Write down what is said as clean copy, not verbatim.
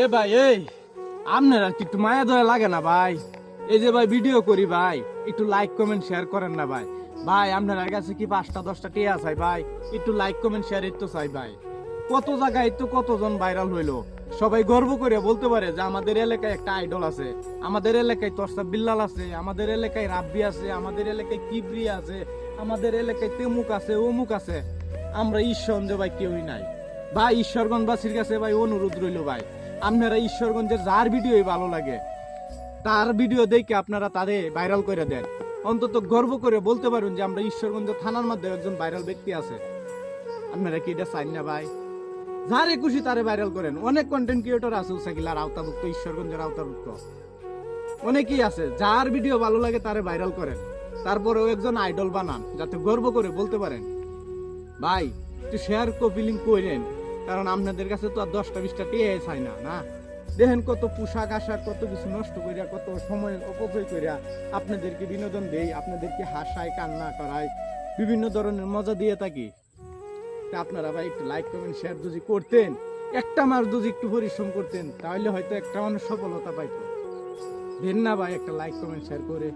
এ ভাই এই আপনারা কি একটু মায়া দয়া লাগে না ভাই? এই যে ভাই ভিডিও করি ভাই, একটু লাইক কমেন্ট শেয়ার করেন না ভাই। ভাই আপনার কাছে কি 5টা 10টা টিয়া চাই ভাই? একটু লাইক কমেন্ট শেয়ার একটু চাই ভাই। কত জায়গায় তো কতজন ভাইরাল হইলো, সবাই গর্ব করে বলতে পারে যে আমাদের এলাকায় একটা আইডল আছে, আমাদের এলাকায় তরসা বিল্লাল আছে, আমাদের এলাকায় রাব্বি আছে, আমাদের এলাকায় কিবরি আছে, আমাদের এলাকায় তেমুক আছে, অমুক আছে। আমরা ঈশ্বরগঞ্জে ভাই কেউই নাই ভাই। ঈশ্বরগঞ্জবাসীর কাছে ভাই অনুরোধ রইল ভাই, আপনারা ঈশ্বরগঞ্জের যার ভিডিও ভালো লাগে তার ভিডিও দেখে আপনারা তাদের ভাইরাল করে দেন। অন্তত গর্ব করে বলতে পারুন যে আমরা ঈশ্বরগঞ্জ থানার মধ্যে একজন ভাইরাল ব্যক্তি আছে। আপনারা কি এটা চাই না ভাই? যারে খুশি তারে ভাইরাল করেন। অনেক কন্টেন্ট ক্রিয়েটর আছে উসাকিলার আওতাভুক্ত, ঈশ্বরগঞ্জের আওতাভুক্ত অনেকেই আছে, যার ভিডিও ভালো লাগে তারে ভাইরাল করেন। তারপরেও একজন আইডল বানান, যাতে গর্ব করে বলতে পারেন ভাই একটু শেয়ার কপিলিং করেন। কারণ আপনাদের কাছে তো আর 10টা 20টা টিয়ে চাই না না। দেখেন কত পোশাক আশাক কত কিছু নষ্ট করিয়া, কত সময় অপচয় করিয়া আপনাদেরকে বিনোদন দেই, আপনাদেরকে হাসায় কান্না করায়, বিভিন্ন ধরনের মজা দিয়ে থাকি। তা আপনারা ভাই একটু লাইক কমেন্ট শেয়ার যদি করতেন, একটা মাস যদি একটু পরিশ্রম করতেন, তাহলে হয়তো একটা মানুষ সফলতা পাইতো। দেন না ভাই একটা লাইক কমেন্ট শেয়ার করে।